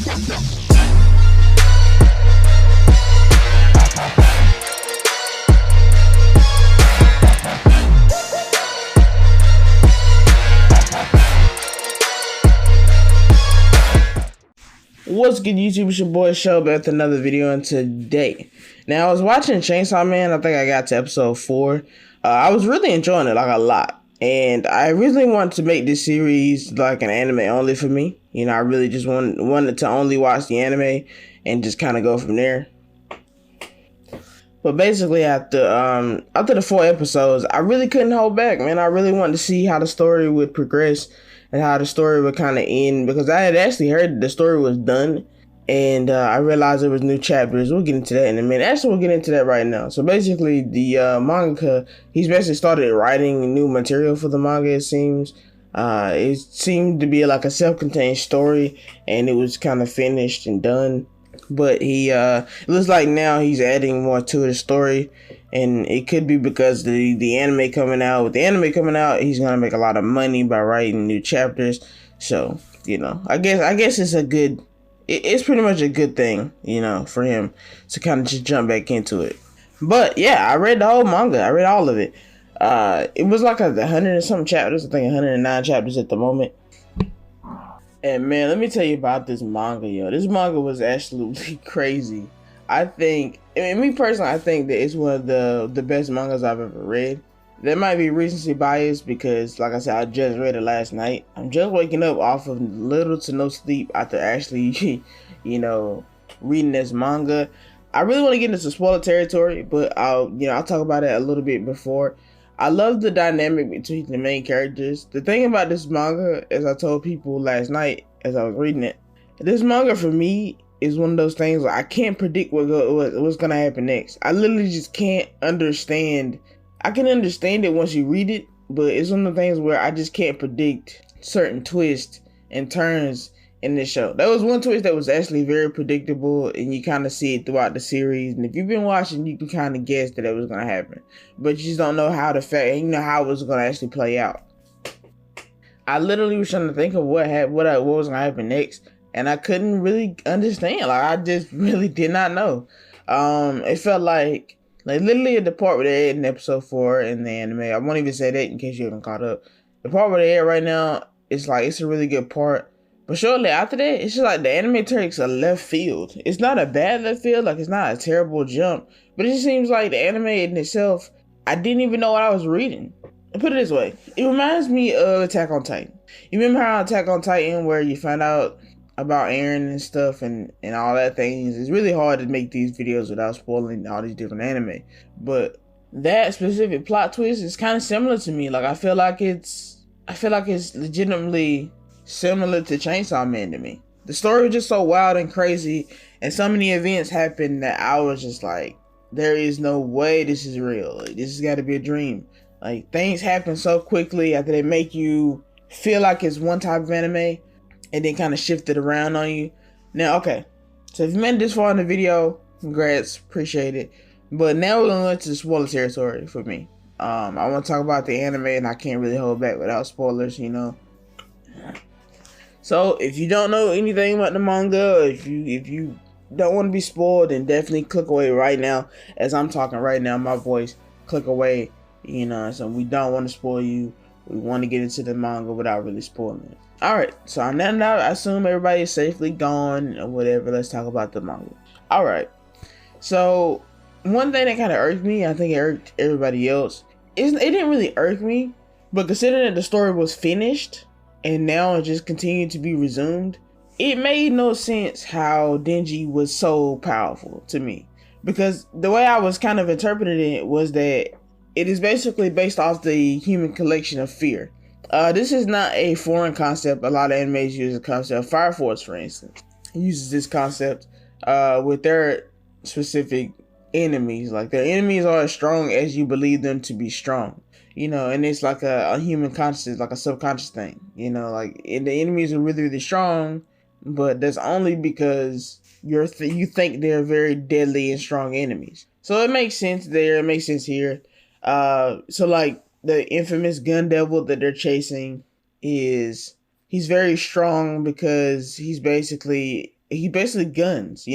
What's good, YouTube? It's your boy Show back with another video, and today, now I was watching Chainsaw Man. I think I got to episode 4. I was really enjoying it, like a lot, and I really wanted to make this series like an anime only for me. You know, I really just wanted to only watch the anime and just kind of go from there. But basically, after the 4 episodes, I really couldn't hold back, man. I really wanted to see how the story would progress and how the story would kind of end, because I had actually heard that the story was done, and I realized there was new chapters. We'll get into that in a minute. Actually, we'll get into that right now. So basically, the mangaka, he's basically started writing new material for the manga, it seems. It seemed to be like a self-contained story, and it was kind of finished and done. But it looks like now he's adding more to the story, and it could be because the anime coming out. With the anime coming out, he's gonna make a lot of money by writing new chapters. So, you know, I guess it's a good. It's pretty much a good thing, you know, for him to kind of just jump back into it. But yeah, I read the whole manga. I read all of it. It was like 100 and something chapters. I think 109 chapters at the moment. And man, let me tell you about this manga, yo. This manga was absolutely crazy. I mean, me personally, I think that it's one of the best mangas I've ever read. That might be recency bias because, like I said, I just read it last night. I'm just waking up off of little to no sleep after actually, you know, reading this manga. I really want to get into spoiler territory, but I'll talk about it a little bit before. I love the dynamic between the main characters. The thing about this manga, as I told people last night as I was reading it, this manga for me is one of those things where I can't predict what's going to happen next. I literally just can't understand. I can understand it once you read it, but it's one of the things where I just can't predict certain twists and turns in this show. There was one twist that was actually very predictable, and you kind of see it throughout the series. And if you've been watching, you can kind of guess that it was going to happen, but you just don't know how how it was going to actually play out. I literally was trying to think of what was going to happen next, and I couldn't really understand. Like, I just really did not know. It felt like literally at the part where they're in episode 4 in the anime. I won't even say that in case you haven't caught up. The part where they're at right now, it's a really good part. But shortly after that, it's just like the anime takes a left field. It's not a bad left field, like it's not a terrible jump, but it just seems like the anime in itself, I didn't even know what I was reading. Put it this way, it reminds me of Attack on Titan. You remember how Attack on Titan, where you find out about Eren and stuff and all that things? It's really hard to make these videos without spoiling all these different anime. But that specific plot twist is kind of similar to me. Like I feel like it's legitimately similar to Chainsaw Man to me. The story was just so wild and crazy, and so many events happened that I was just like, there is no way this is real. Like, this has got to be a dream. Like, things happen so quickly after they make you feel like it's one type of anime and then kind of shift it around on you. Now, okay, so if you made it this far in the video, congrats, appreciate it. But now we're going to go into the spoiler territory for me. I want to talk about the anime, and I can't really hold back without spoilers, you know. So if you don't know anything about the manga, or if you don't want to be spoiled, then definitely click away right now. As I'm talking right now, my voice, click away. You know, so we don't want to spoil you. We want to get into the manga without really spoiling it. Alright, so on that note, I assume everybody is safely gone or whatever. Let's talk about the manga. Alright, so one thing that kind of irked me, I think it irked everybody else, it didn't really irk me, but considering that the story was finished and now it just continued to be resumed, it made no sense how Denji was so powerful to me. Because the way I was kind of interpreting it was that it is basically based off the human collection of fear. This is not a foreign concept. A lot of animes use the concept. Fire Force, for instance, uses this concept with their specific enemies. Like, their enemies are as strong as you believe them to be strong. You know, and it's like a human consciousness, like a subconscious thing. You know, like, the enemies are really, really strong, but that's only because you think they're very deadly and strong enemies. So it makes sense there. It makes sense here. So like the infamous gun devil that they're chasing he's very strong because he's basically he basically guns.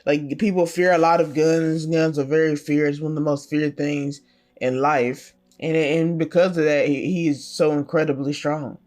Like people fear a lot of guns. Guns are very feared. It's one of the most feared things in life, and because of that, he is so incredibly strong.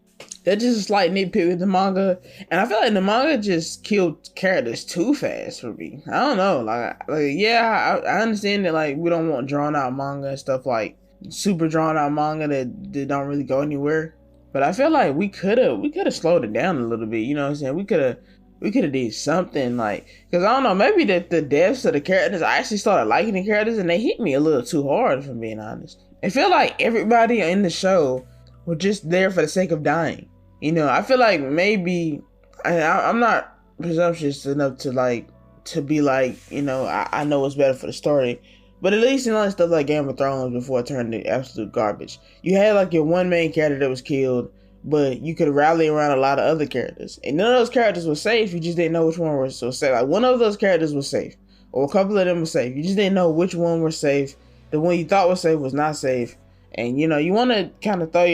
That's just a slight nitpick with the manga, and I feel like the manga just killed characters too fast for me. I don't know, yeah, I understand that like we don't want drawn out manga and stuff like super drawn out manga that don't really go anywhere, but I feel like we could have slowed it down a little bit. You know what I'm saying? We could have did something like, because I don't know, maybe the deaths of the characters, I actually started liking the characters and they hit me a little too hard, if I'm being honest. I feel like everybody in the show were just there for the sake of dying. I feel like maybe I'm not presumptuous enough to be like, I know what's better for the story, but at least in stuff like Game of Thrones before it turned to absolute garbage, you had like your one main character that was killed, but you could rally around a lot of other characters, and none of those characters were safe. You just didn't know which one was so safe. Like one of those characters was safe, or a couple of them were safe. You just didn't know which one was safe. The one you thought was safe was not safe, and you want to kind of throw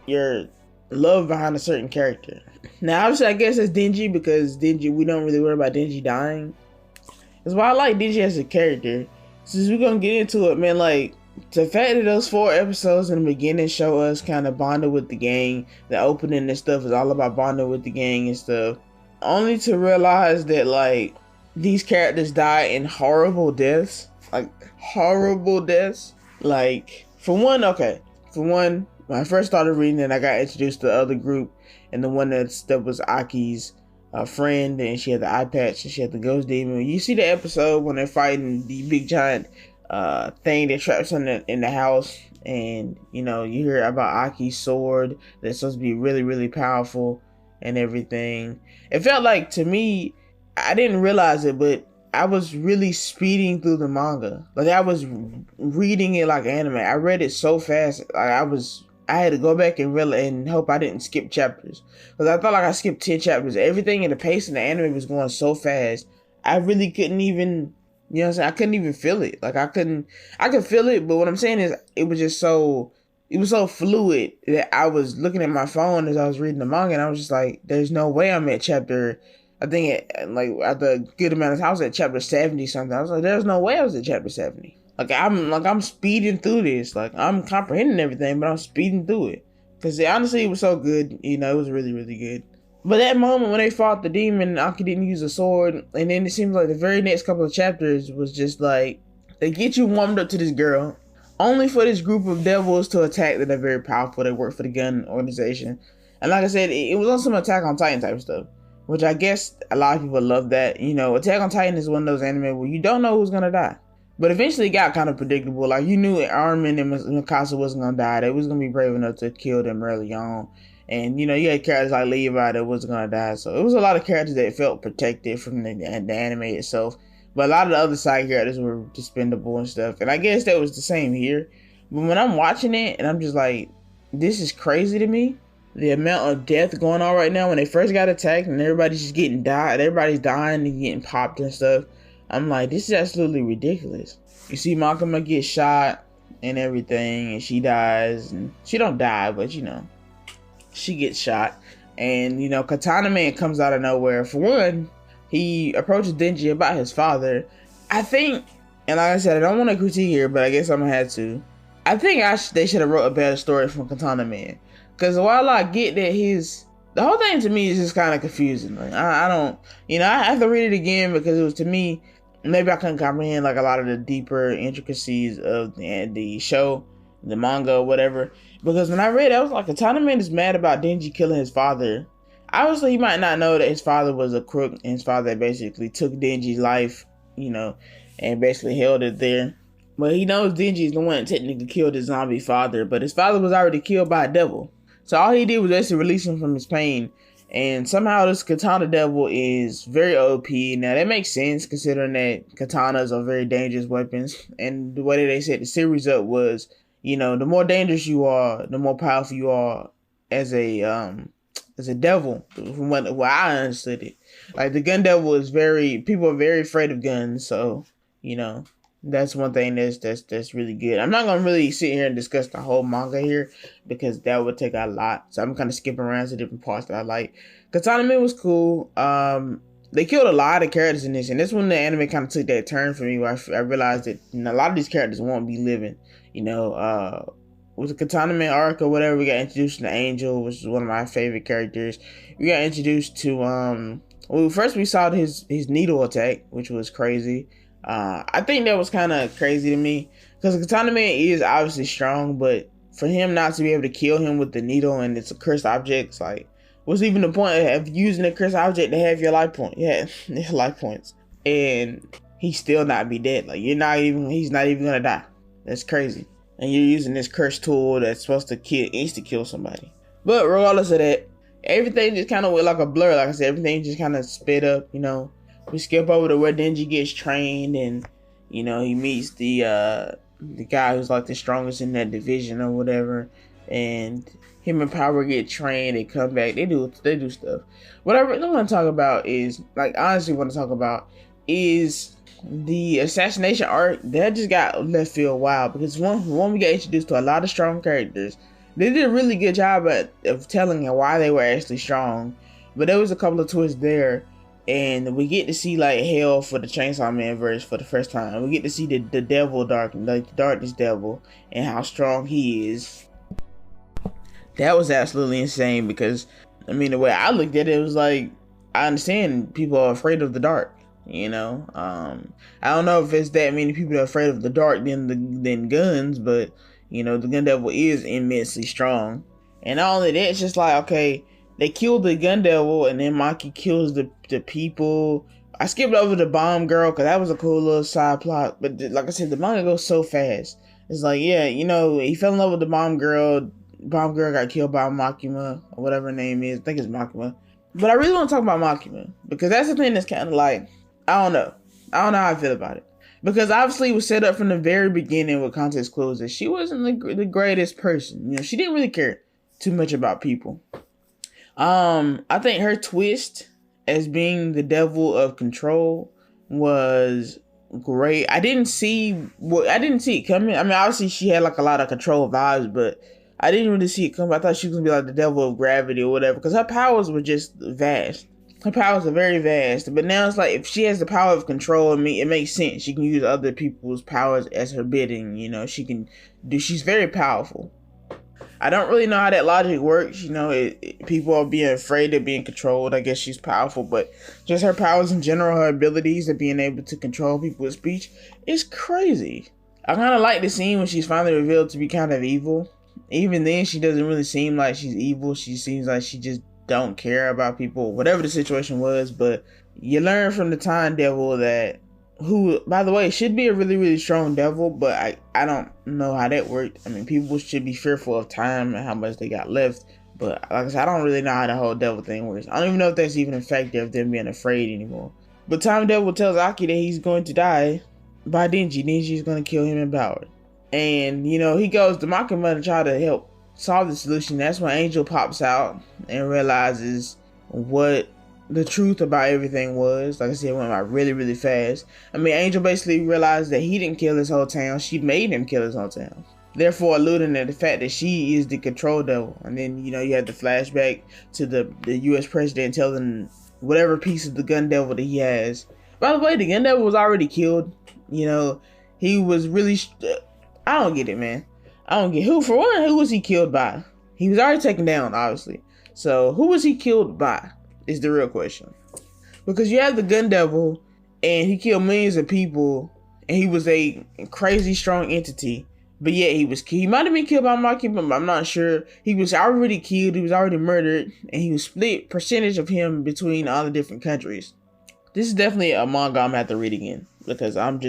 your love behind a certain character. Now, obviously, I guess it's Denji, because Denji, we don't really worry about Denji dying. That's why I like Denji as a character. Since we're gonna get into it, man, like the fact that those 4 episodes in the beginning show us kind of bonded with the gang, the opening and stuff is all about bonding with the gang and stuff, only to realize that like these characters die in horrible deaths, like for one, when I first started reading it, I got introduced to the other group, and the one that was Aki's friend, and she had the eye patch, and she had the ghost demon. You see the episode when they're fighting the big giant thing that traps in the house, and you hear about Aki's sword that's supposed to be really, really powerful and everything. It felt like, to me, I didn't realize it, but I was really speeding through the manga. Like I was reading it like anime. I read it so fast. I had to go back and hope I didn't skip chapters, because I thought like I skipped 10 chapters. Everything in the pace in the anime was going so fast. I really couldn't even, I couldn't even feel it. Like I could feel it, but what I'm saying is it was so fluid that I was looking at my phone as I was reading the manga, and I was just like, there's no way I'm at chapter, I think after a good amount of time, I was at chapter 70 something. I was like, there's no way I was at chapter 70. I'm speeding through this. Like I'm comprehending everything, but I'm speeding through it. Because honestly, it was so good. It was really, really good. But that moment when they fought the demon, Aki didn't use a sword. And then it seems like the very next couple of chapters was just like, they get you warmed up to this girl, only for this group of devils to attack that are very powerful. They work for the gun organization. And like I said, it was on some Attack on Titan type stuff, which I guess a lot of people love that. Attack on Titan is one of those anime where you don't know who's going to die. But eventually it got kind of predictable. Like you knew Armin and Mikasa wasn't going to die. They was going to be brave enough to kill them early on. And, you had characters like Levi that wasn't going to die. So it was a lot of characters that felt protected from the anime itself. But a lot of the other side characters were expendable and stuff. And I guess that was the same here. But when I'm watching it and I'm just like, this is crazy to me. The amount of death going on right now, when they first got attacked and everybody's just getting died. Everybody's dying and getting popped and stuff. I'm like, this is absolutely ridiculous. You see Makima get shot and everything, and she dies. And she don't die, but she gets shot. And Katana Man comes out of nowhere. For one, he approaches Denji about his father. I think, and like I said, I don't want to critique here, but I guess I'm gonna have to. I think they should have wrote a better story from Katana Man. Because while I get that the whole thing to me is just kind of confusing. Like I don't, I have to read it again, because it was, to me, maybe I couldn't comprehend like a lot of the deeper intricacies of the show, the manga, or whatever. Because when I read it, I was like, Katana Man is mad about Denji killing his father. Obviously, he might not know that his father was a crook, and his father basically took Denji's life, and basically held it there. But he knows Denji is the one that technically killed his zombie father, but his father was already killed by a devil. So all he did was basically release him from his pain. And somehow this katana devil is very OP. Now that makes sense, considering that katanas are very dangerous weapons. And the way that they set the series up was, the more dangerous you are, the more powerful you are as a devil. From what I understood it, like the gun devil is people are very afraid of guns. So that's one thing that's really good. I'm not gonna really sit here and discuss the whole manga here, because that would take a lot. So I'm kind of skipping around to different parts that I like. Katana Man was cool. they killed a lot of characters in this, and that's when the anime kind of took that turn for me, where I realized that a lot of these characters won't be living. With the Katana Man arc or whatever, we got introduced to Angel, which is one of my favorite characters. We got introduced to well, first we saw his needle attack, which was crazy. I think that was kind of crazy to me because Katana Man is obviously strong, but for him not to be able to kill him with the needle and it's a cursed object, it's like, what's even the point of using a cursed object to have your life point? Yeah, your life points, and he still not be dead. Like he's not even gonna die. That's crazy. And you're using this cursed tool that's supposed to insta kill somebody. But regardless of that, everything just kind of went like a blur. Like I said, everything just kind of sped up. We skip over to where Denji gets trained, and he meets the guy who's like the strongest in that division or whatever, and him and Power get trained. They come back. They do stuff. What I really want to talk about is, like, honestly, want to talk about is the assassination arc. That just got left field wild because one we got introduced to a lot of strong characters. They did a really good job of telling why they were actually strong, but there was a couple of twists there, and we get to see like hell for the Chainsaw Man verse for the first time. We get to see the devil the darkness devil and how strong he is. That was absolutely insane because I mean the way I looked at it, was like, I understand people are afraid of the dark. I don't know if it's that many people that are afraid of the dark than guns, but the gun devil is immensely strong. And not only that, it's just like, okay, they killed the gun devil and then Maki kills the people. I skipped over the bomb girl because that was a cool little side plot, but like I said, the manga goes so fast. It's like, yeah, he fell in love with the bomb girl. Bomb girl got killed by Makima or whatever her name is. I think it's Makima. But I really want to talk about Makima because that's the thing that's kind of like, I don't know how I feel about it. Because obviously it was set up from the very beginning with context clues that she wasn't the greatest person. She didn't really care too much about people. I think her twist as being the devil of control was great. I didn't see it coming. I mean, obviously she had like a lot of control vibes, but I didn't really see it coming. I thought she was gonna be like the devil of gravity or whatever, because her powers were just vast. Her powers are very vast, but now it's like if she has the power of control, it makes sense. She can use other people's powers as her bidding. She's very powerful. I don't really know how that logic works. People are being afraid of being controlled. I guess she's powerful, but just her powers in general, her abilities of being able to control people's speech is crazy. I kind of like the scene when she's finally revealed to be kind of evil. Even then, she doesn't really seem like she's evil. She seems like she just don't care about people, whatever the situation was. But you learn from the Time Devil who, by the way, should be a really, really strong devil, but I don't know how that worked. I mean, people should be fearful of time and how much they got left. But like I said, I don't really know how the whole devil thing works. I don't even know if that's even effective of them being afraid anymore. But Time Devil tells Aki that he's going to die by Denji. Denji's going to kill him in power. And, he goes to Makima to try to help solve the solution. That's when Angel pops out and realizes what the truth about everything was. Like I said, it went by really, really fast. I mean, Angel basically realized that he didn't kill his whole town. She made him kill his whole town. Therefore, alluding to the fact that she is the control devil. And then, you had the flashback to the U.S. president telling whatever piece of the gun devil that he has. By the way, the gun devil was already killed. He was really... I don't get it, man. I don't get who was he killed by? He was already taken down, obviously. So who was he killed by is the real question. Because you have the gun devil and he killed millions of people and he was a crazy strong entity. But yeah, he might have been killed by Maki, but I'm not sure. He was already killed, he was already murdered, and he was split percentage of him between all the different countries. This is definitely a manga I'm gonna have to read again. Because I'm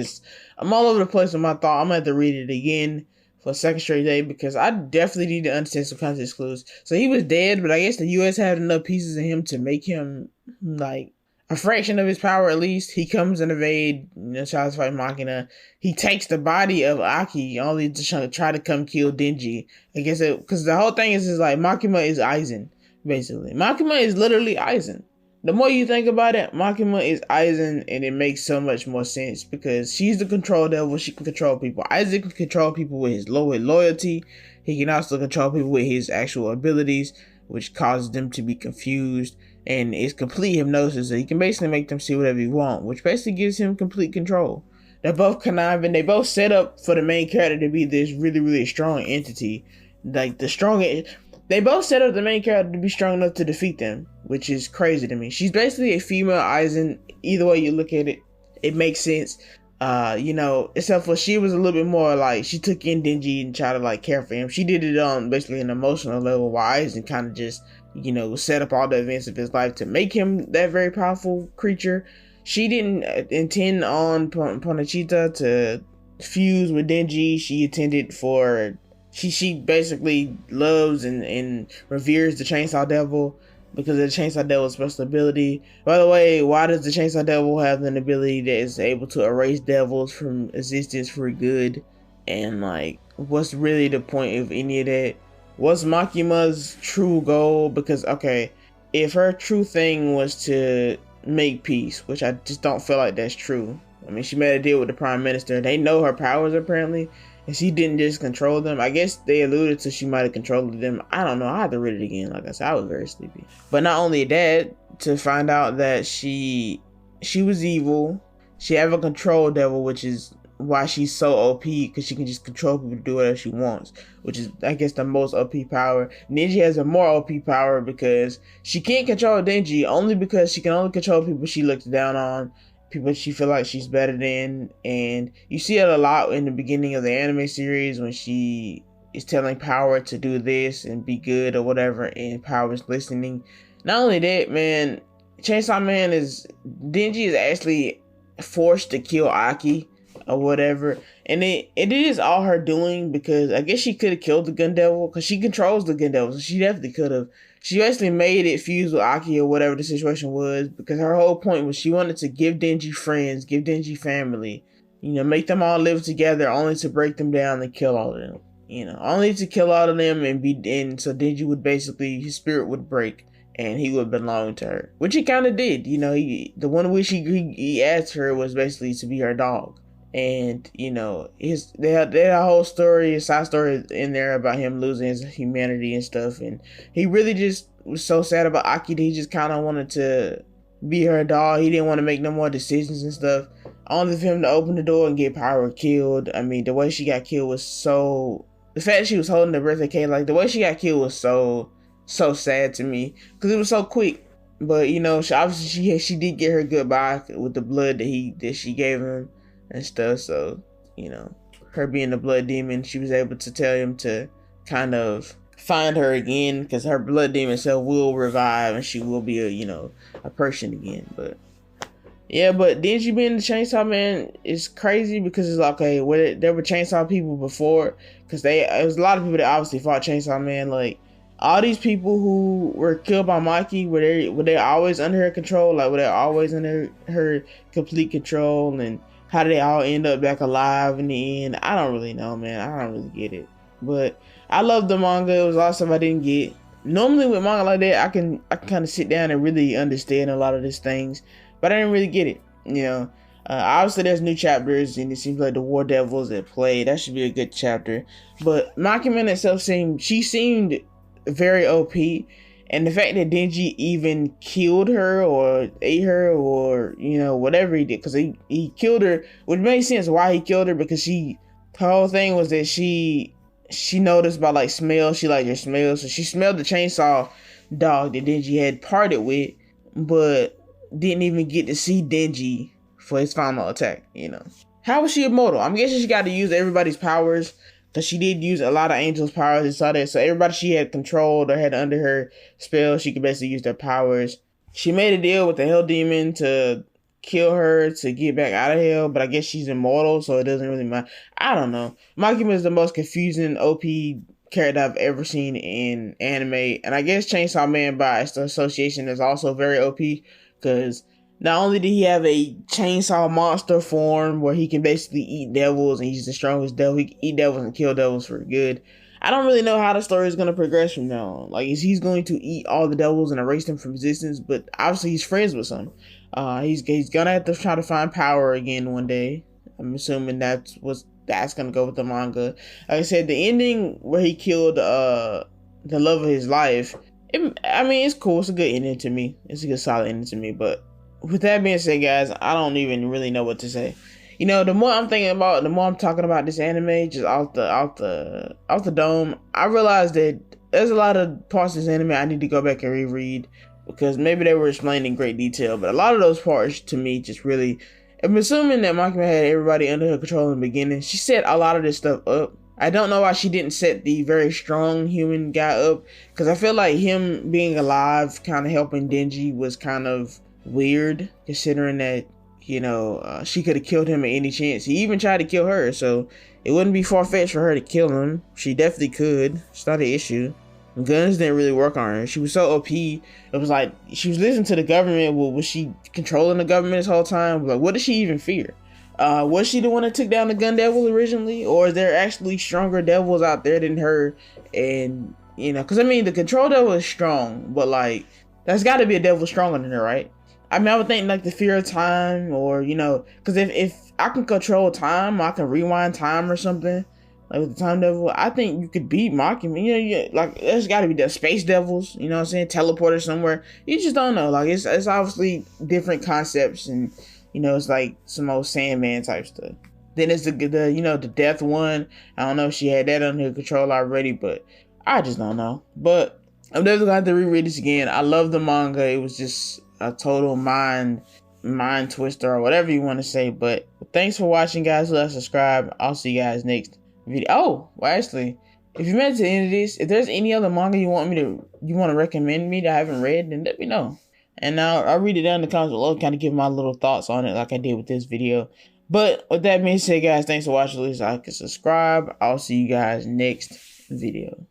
all over the place with my thought. I'm gonna have to read it again for a second straight day because I definitely need to understand some context clues. So he was dead, but I guess the US had enough pieces of him to make him like a fraction of his power at least. He comes and invade, tries to fight Makina. He takes the body of Aki only to try to come kill Denji. I guess because the whole thing is like Makima is Aizen, basically. Makima is literally Aizen. The more you think about it, Makima is Aizen, and it makes so much more sense because she's the control devil. She can control people. Aizen can control people with his loyalty. He can also control people with his actual abilities, which causes them to be confused and it's complete hypnosis. So he can basically make them see whatever he want, which basically gives him complete control. They're both conniving. They both set up for the main character to be this really, really strong entity. Like the strongest. They both set up the main character to be strong enough to defeat them, which is crazy to me. She's basically a female Aizen. Either way you look at it, it makes sense. Except for she was a little bit more like, she took in Denji and tried to like care for him. She did it on basically an emotional level, while Aizen kind of just, set up all the events of his life to make him that very powerful creature. She didn't intend on Ponachita to fuse with Denji. She intended for, she basically loves and reveres the Chainsaw Devil because of the Chainsaw Devil's special ability. By the way, why does the Chainsaw Devil have an ability that is able to erase devils from existence for good? And like, what's really the point of any of that? What's Makima's true goal? Because, okay, if her true thing was to make peace, which I just don't feel like that's true. I mean, she made a deal with the prime minister. They know her powers apparently, and she didn't just control them. I guess they alluded to she might have controlled them. I don't know. I have to read it again. Like I said, I was very sleepy. But not only that, to find out that she was evil. She have a control devil, which is why she's so OP, because she can just control people to do whatever she wants, which is, I guess, the most OP power. Denji has a more OP power because she can't control Denji, only because she can only control people she looks down on, people she feel like she's better than. And you see it a lot in the beginning of the anime series when she is telling Power to do this and be good or whatever, and Power is listening. Not only that, man, Denji is actually forced to kill Aki or whatever, and it is all her doing, because I guess she could have killed the Gun Devil because she controls the Gun Devil, so she definitely could have. She basically made it fuse with Aki or whatever the situation was, because her whole point was she wanted to give Denji friends, give Denji family, make them all live together, only to break them down and kill all of them, only to kill all of them and so Denji would basically, his spirit would break and he would belong to her, which he kind of did. The one wish he asked her was basically to be her dog. And they had a whole story, a side story in there about him losing his humanity and stuff, and he really just was so sad about Aki that he just kind of wanted to be her dog. He didn't want to make no more decisions and stuff, only for him to open the door and get Power killed. I mean, the way she got killed was so, the fact that she was holding the birthday cake, like the way she got killed was so sad to me, because it was so quick. But she did get her goodbye with the blood that she gave him and stuff. So, her being the blood demon, she was able to tell him to kind of find her again, because her blood demon self will revive and she will be a person again. But yeah, but Denji being the Chainsaw Man is crazy, because it's like, okay, there were Chainsaw people before, because it was a lot of people that obviously fought Chainsaw Man. Like, all these people who were killed by Maki, were they always under her control? Like, were they always under her complete control? And how did they all end up back alive in the end? I don't really know, man. I don't really get it. But I love the manga. It was a lot of stuff I didn't get. Normally with manga like that, I can kind of sit down and really understand a lot of these things, but I didn't really get it. Obviously there's new chapters, and it seems like the War Devils at play. That should be a good chapter. But Makima itself seemed very OP. And the fact that Denji even killed her or ate her or, whatever he did, because he killed her, which made sense why he killed her, because her whole thing was that she noticed by like smell, she liked her smell. So she smelled the chainsaw dog that Denji had parted with, but didn't even get to see Denji for his final attack, How was she immortal? I'm guessing she got to use everybody's powers, because she did use a lot of Angel's powers and saw that. So everybody she had controlled or had under her spell, she could basically use their powers. She made a deal with the Hell Demon to kill her to get back out of hell, but I guess she's immortal, so it doesn't really matter. I don't know. Makima is the most confusing OP character I've ever seen in anime. And I guess Chainsaw Man by association is also very OP, because not only did he have a chainsaw monster form where he can basically eat devils, and he's the strongest devil, he can eat devils and kill devils for good. I don't really know how the story is going to progress from now on. Like, is he's going to eat all the devils and erase them from existence? But obviously he's friends with some. He's going to have to try to find Power again one day. I'm assuming that's going to go with the manga. Like I said, the ending where he killed the love of his life, I mean, it's cool. It's a good ending to me. It's a good solid ending to me. But with that being said, guys, I don't even really know what to say. You know, the more I'm thinking about, the more I'm talking about this anime, just off the dome, I realized that there's a lot of parts of this anime I need to go back and reread, because maybe they were explained in great detail, but a lot of those parts to me just really. I'm assuming that Makima had everybody under her control in the beginning. She set a lot of this stuff up. I don't know why she didn't set the very strong human guy up, because I feel like him being alive, kind of helping Denji, was kind of weird, considering that, you know, she could have killed him at any chance. He even tried to kill her, so it wouldn't be far-fetched for her to kill him. She definitely could. It's not an issue. Guns didn't really work on her. She was so OP. It was like she was listening to the government. Well, was she controlling the government this whole time? Like, what did she even fear? Was she the one that took down the gun devil originally, or is there actually stronger devils out there than her? And you know, because I mean, the control devil is strong, but like, there's got to be a devil stronger than her, right? I mean, I would think like the fear of time, or you know, because if I can control time, I can rewind time or something. Like with the time devil, I think you could beat Makima. You know, like there's got to be the space devils. You know what I'm saying? Teleporter somewhere. You just don't know. Like it's obviously different concepts, and you know it's like some old Sandman type stuff. Then it's the you know the death one. I don't know if she had that under control already, but I just don't know. But I'm definitely gonna have to reread this again. I love the manga. It was just a total mind twister, or whatever you want to say. But thanks for watching, guys. Let's subscribe. I'll see you guys next video. Oh, well, actually, if you made it to the end of this, if there's any other manga you want to recommend me that I haven't read, then let me know, and I'll read it down in the comments below, kind of give my little thoughts on it like I did with this video. But with that being said, guys, thanks for watching. Please like and subscribe. I'll see you guys next video.